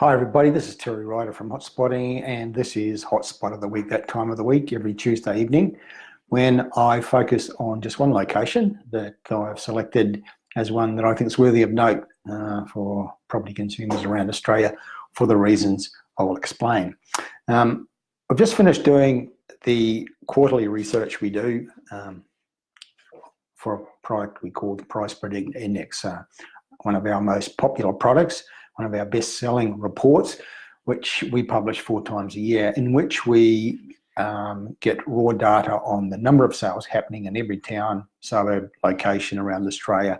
Hi everybody, this is Terry Ryder from Hotspotting, and this is Hotspot of the Week, that time of the week, every Tuesday evening, when I focus on just one location that I've selected as one that I think is worthy of note for property consumers around Australia for the reasons I will explain. I've just finished doing the quarterly research we do for a product we call the Price Predictor Index, one of our most popular products, one of our best-selling reports, which we publish 4 times a year, in which we get raw data on the number of sales happening in every town, suburb, location around Australia,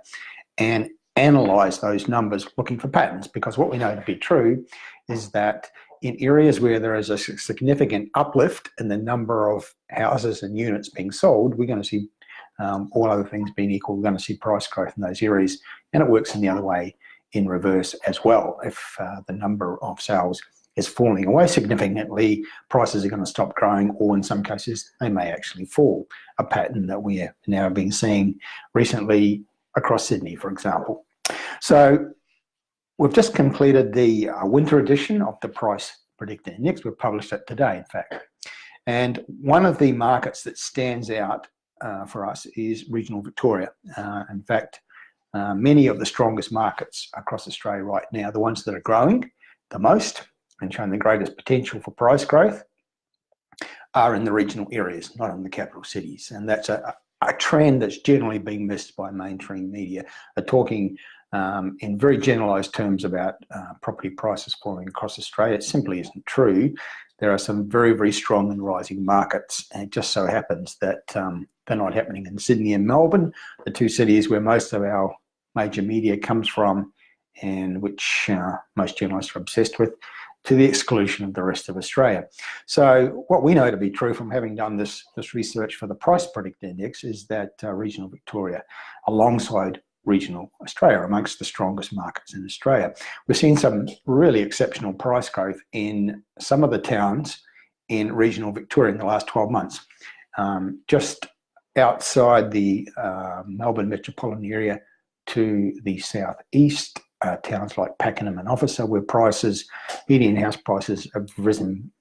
and analyse those numbers looking for patterns, because what we know to be true is that in areas where there is a significant uplift in the number of houses and units being sold, we're going to see, all other things being equal, we're going to see price growth in those areas, and it works in the other way in reverse as well. If the number of sales is falling away significantly, prices are going to stop growing, or in some cases they may actually fall, a pattern that we have now been seeing recently across Sydney, for example. So we've just completed the winter edition of the Price Predictor Index. We've published it today, in fact. And one of the markets that stands out for us is regional Victoria. In fact, many of the strongest markets across Australia right now, the ones that are growing the most and showing the greatest potential for price growth, are in the regional areas, not in the capital cities. And that's a trend that's generally being missed by mainstream media. They're talking in very generalised terms about property prices falling across Australia. It simply isn't true. There are some very, very strong and rising markets, and it just so happens that they're not happening in Sydney and Melbourne, the 2 cities where most of our major media comes from and which most journalists are obsessed with, to the exclusion of the rest of Australia. So what we know to be true from having done this research for the Price Predictor Index is that regional Victoria, alongside regional Australia, amongst the strongest markets in Australia. We've seen some really exceptional price growth in some of the towns in regional Victoria in the last 12 months. Just outside the Melbourne metropolitan area to the southeast, towns like Pakenham and Officer, where median house prices have risen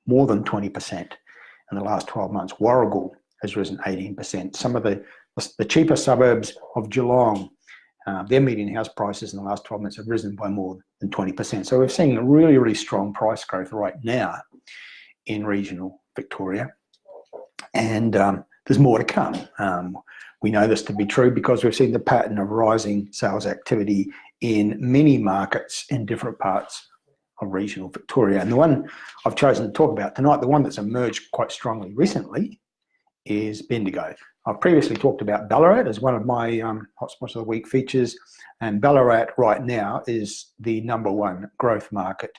more than 20% in the last 12 months. Warragul has risen 18%. Some of the cheaper suburbs of Geelong, their median house prices in the last 12 months have risen by more than 20%. So we're seeing a really, really strong price growth right now in regional Victoria. And there's more to come. We know this to be true because we've seen the pattern of rising sales activity in many markets in different parts of regional Victoria. And the one I've chosen to talk about tonight, the one that's emerged quite strongly recently, is Bendigo. I've previously talked about Ballarat as one of my Hotspots of the Week features, and Ballarat right now is the #1 growth market,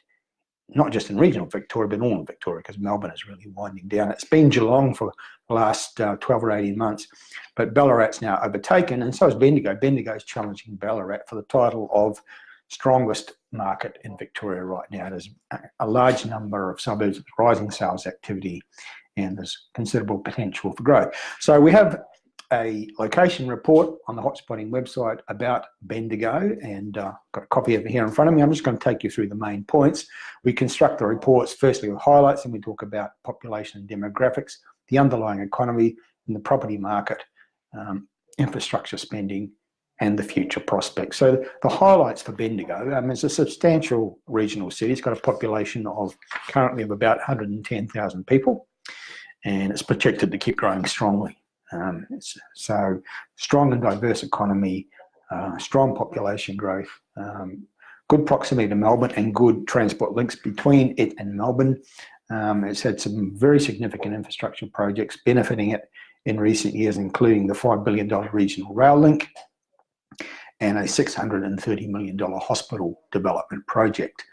not just in regional Victoria, but all in Victoria, because Melbourne is really winding down. It's been Geelong for the last 12 or 18 months, but Ballarat's now overtaken, and so is Bendigo. Bendigo's challenging Ballarat for the title of strongest market in Victoria right now. There's a large number of suburbs with rising sales activity, and there's considerable potential for growth. So we have a location report on the Hotspotting website about Bendigo, and got a copy of it here in front of me. I'm just going to take you through the main points. We construct the reports firstly with highlights, and we talk about population and demographics, the underlying economy and the property market, infrastructure spending, and the future prospects. So the highlights for Bendigo, it's a substantial regional city. It's got a population currently of about 110,000 people, and it's projected to keep growing strongly. So strong and diverse economy, strong population growth, good proximity to Melbourne, and good transport links between it and Melbourne. It's had some very significant infrastructure projects benefiting it in recent years, including the $5 billion regional rail link and a $630 million hospital development project.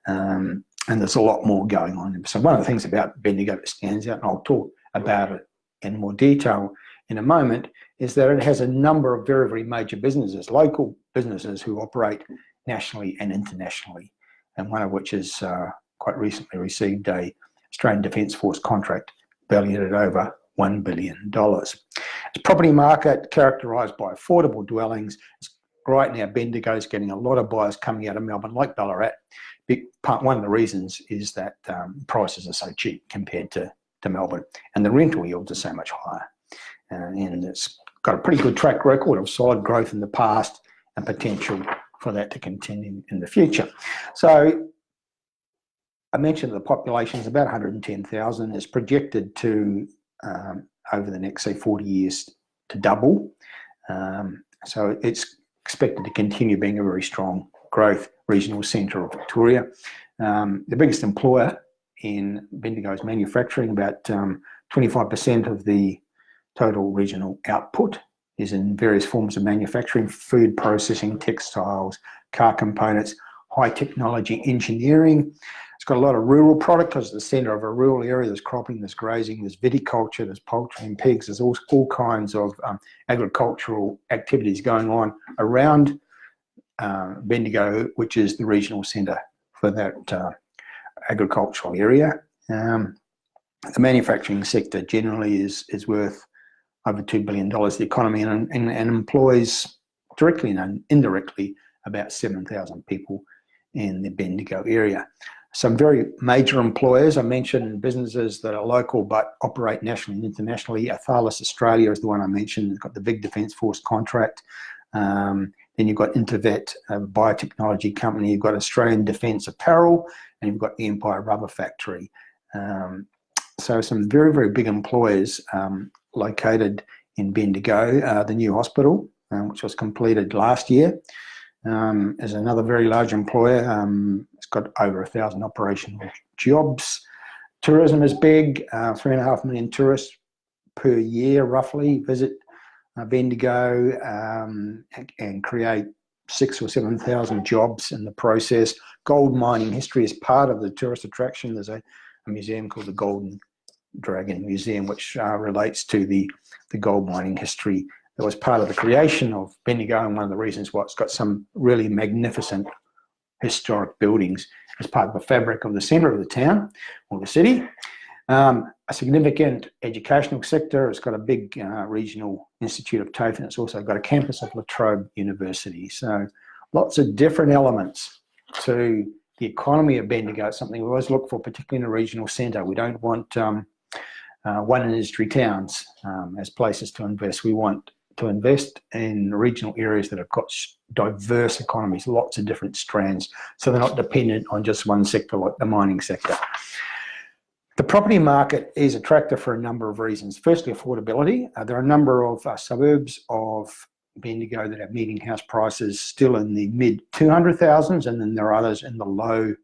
And there's a lot more going on. So one of the things about Bendigo that stands out, and I'll talk about it in more detail in a moment, is that it has a number of very, very major businesses, local businesses who operate nationally and internationally, and one of which has quite recently received a Australian Defence Force contract valued at over $1 billion. Its property market characterised by affordable dwellings. Right now, Bendigo is getting a lot of buyers coming out of Melbourne, like Ballarat, one of the reasons is that prices are so cheap compared to Melbourne, and the rental yields are so much higher. And it's got a pretty good track record of solid growth in the past and potential for that to continue in the future. So I mentioned the population is about 110,000. It's projected to, over the next, say, 40 years, to double. So it's expected to continue being a very strong growth regional centre of Victoria. The biggest employer in Bendigo is manufacturing. About 25% of the total regional output is in various forms of manufacturing: food processing, textiles, car components, high technology engineering. It's got a lot of rural product because it's the centre of a rural area. There's cropping, there's grazing, there's viticulture, there's poultry and pigs. There's all kinds of agricultural activities going on around Bendigo, which is the regional centre for that agricultural area. The manufacturing sector generally is worth over $2 billion to the economy and employs directly and indirectly about 7,000 people in the Bendigo area. Some very major employers I mentioned, businesses that are local but operate nationally and internationally. Thales Australia is the one I mentioned. It's got the big Defence Force contract. Then you've got Intervet, a biotechnology company. You've got Australian Defence Apparel, and you've got the Empire Rubber Factory. So some very, very big employers located in Bendigo. The new hospital, which was completed last year, is another very large employer. It's got over 1,000 operational jobs. Tourism is big. 3.5 million tourists per year roughly visit Bendigo and create 6,000 or 7,000 jobs in the process. Gold mining history is part of the tourist attraction. There's a museum called the Golden Dragon Museum, which relates to the gold mining history that was part of the creation of Bendigo, and one of the reasons why it's got some really magnificent historic buildings as part of the fabric of the centre of the town or the city. A significant educational sector. It's got a big regional institute of TAFE, and it's also got a campus of La Trobe University. So lots of different elements to the economy of Bendigo. It's something we always look for, particularly in a regional centre. We don't want one industry towns as places to invest. We want to invest in regional areas that have got diverse economies, lots of different strands, so they're not dependent on just one sector like the mining sector. The property market is attractive for a number of reasons. Firstly, affordability. There are a number of suburbs of Bendigo that have median house prices still in the mid 200,000s, and then there are others in the low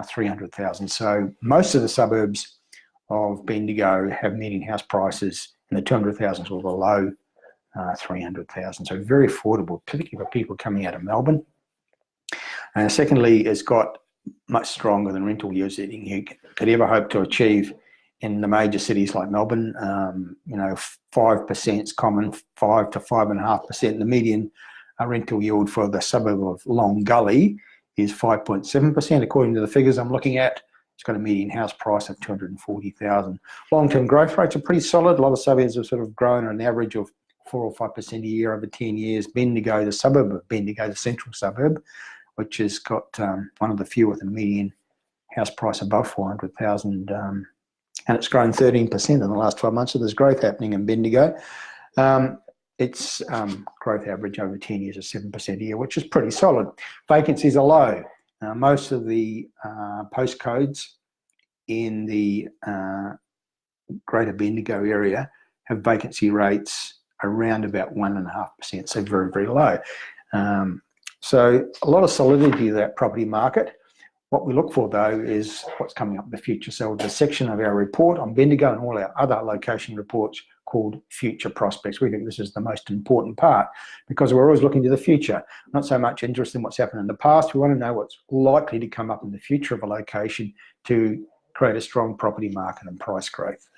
300,000. So most of the suburbs of Bendigo have median house prices in the 200,000s or the low 300,000. So very affordable, particularly for people coming out of Melbourne. And secondly, it's got much stronger than rental yields that you could ever hope to achieve in the major cities like Melbourne. 5% is common, 5 to 5.5%. The median rental yield for the suburb of Long Gully is 5.7%, according to the figures I'm looking at. It's got a median house price of 240,000. Long-term growth rates are pretty solid. A lot of suburbs have sort of grown on an average of 4 or 5% a year over 10 years. Bendigo, the suburb of Bendigo, the central suburb, which has got one of the few with a median house price above 400,000, and it's grown 13% in the last 12 months. So there's growth happening in Bendigo. Its growth average over 10 years is 7% a year, which is pretty solid. Vacancies are low. Most of the postcodes in the Greater Bendigo area have vacancy rates around about 1.5%, so very, very low. So a lot of solidity to that property market. What we look for, though, is what's coming up in the future. So the section of our report on Bendigo and all our other location reports called Future Prospects. We think this is the most important part because we're always looking to the future, not so much interested in what's happened in the past. We want to know what's likely to come up in the future of a location to create a strong property market and price growth.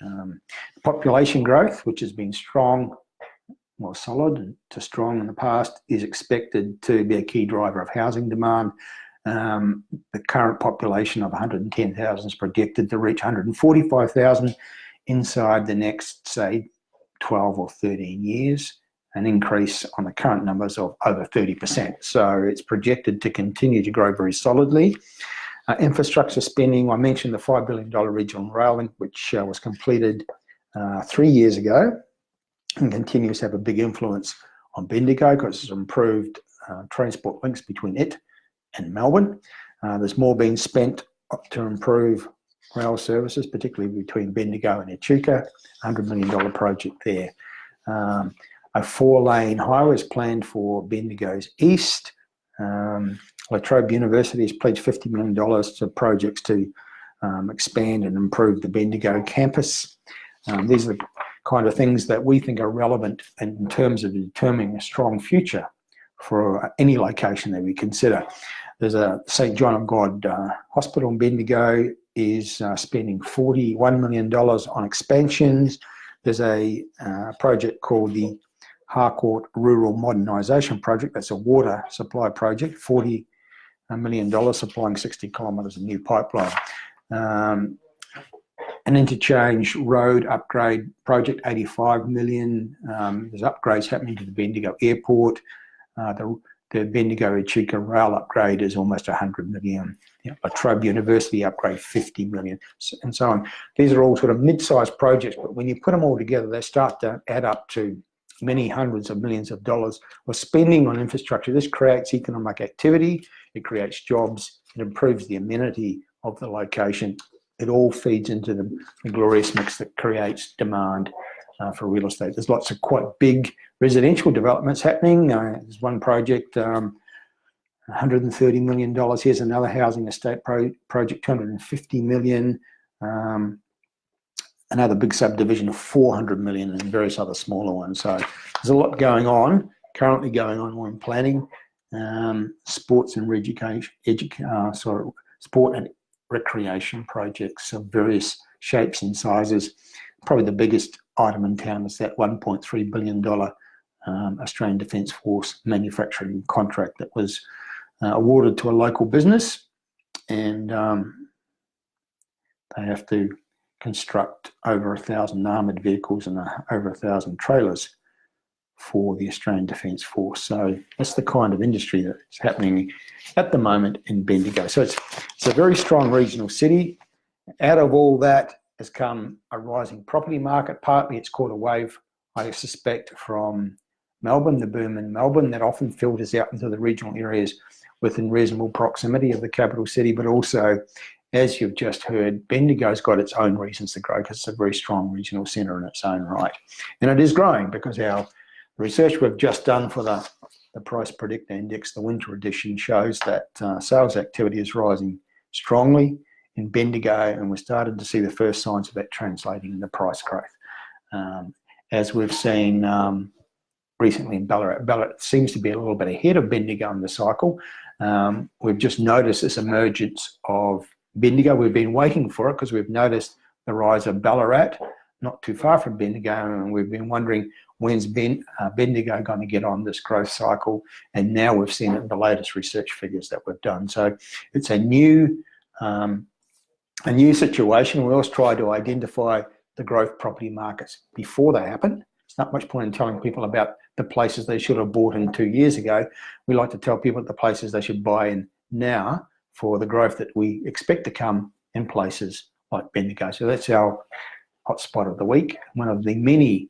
Population growth, which has been strong, well, solid to strong in the past, is expected to be a key driver of housing demand. The current population of 110,000 is projected to reach 145,000 inside the next, say, 12 or 13 years. an increase on the current numbers of over 30%. So it's projected to continue to grow very solidly. Infrastructure spending, I mentioned the $5 billion regional rail link, which was completed 3 years ago and continues to have a big influence on Bendigo because it's improved transport links between it and Melbourne. There's more being spent to improve rail services, particularly between Bendigo and Echuca, $100 million project there. A 4-lane highway is planned for Bendigo's east. La Trobe University has pledged $50 million to projects to expand and improve the Bendigo campus. These are the kind of things that we think are relevant in terms of determining a strong future for any location that we consider. There's a St John of God Hospital in Bendigo is spending $41 million on expansions. There's a project called the Harcourt Rural Modernisation Project. That's a water supply project, $40 million, supplying 60 kilometres of new pipeline. An interchange road upgrade project, $85 million. There's upgrades happening to the Bendigo Airport. The Bendigo Echuca rail upgrade is almost $100 million. La Trobe University upgrade, $50 million, and so on. These are all sort of mid-sized projects, but when you put them all together, they start to add up to many hundreds of millions of dollars of spending on infrastructure. This creates economic activity, it creates jobs, it improves the amenity of the location. It all feeds into the glorious mix that creates demand for real estate. There's lots of quite big residential developments happening. There's one project, $130 million. Here's another housing estate project, $250 million. Another big subdivision of $400 million, and various other smaller ones. So there's a lot going on, currently going on in planning. Sports and sport and recreation projects of various shapes and sizes. Probably the biggest item in town is that $1.3 billion Australian Defence Force manufacturing contract that was awarded to a local business, and they have to construct over 1,000 armoured vehicles and over 1,000 trailers for the Australian Defence Force. So that's the kind of industry that's happening at the moment in Bendigo. So it's a very strong regional city. Out of all that has come a rising property market. Partly it's caught a wave, I suspect, from Melbourne, the boom in Melbourne that often filters out into the regional areas within reasonable proximity of the capital city, but also, as you've just heard, Bendigo's got its own reasons to grow because it's a very strong regional centre in its own right. And it is growing because our research we've just done for the Price Predictor Index, the winter edition, shows that sales activity is rising strongly in Bendigo, and we're starting to see the first signs of that translating into price growth. As we've seen recently in Ballarat. Ballarat seems to be a little bit ahead of Bendigo in the cycle. We've just noticed this emergence of Bendigo. We've been waiting for it because we've noticed the rise of Ballarat not too far from Bendigo, and we've been wondering when's Bendigo going to get on this growth cycle, and now we've seen it in the latest research figures that we've done. So it's a new situation. We always try to identify the growth property markets before they happen. It's not much point in telling people about the places they should have bought in 2 years ago. We like to tell people the places they should buy in now for the growth that we expect to come in places like Bendigo. So that's our hotspot of the week, one of the many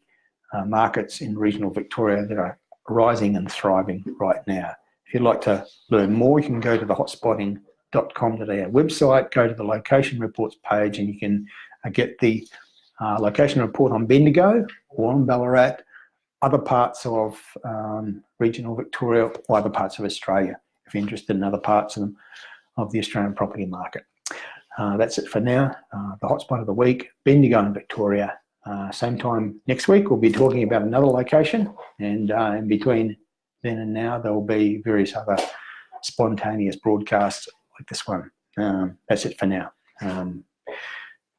markets in regional Victoria that are rising and thriving right now. If you'd like to learn more, you can go to the hotspotting.com.au website, go to the location reports page, and you can get the location report on Bendigo or on Ballarat, other parts of regional Victoria or other parts of Australia, if you're interested in other parts of the Australian property market. That's it for now. The hotspot of the week, Bendigo in Victoria. Same time next week, we'll be talking about another location, and in between then and now, there will be various other spontaneous broadcasts like this one. That's it for now.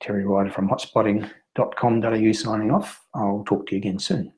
Terry Ryder from hotspotting.com.au signing off. I'll talk to you again soon.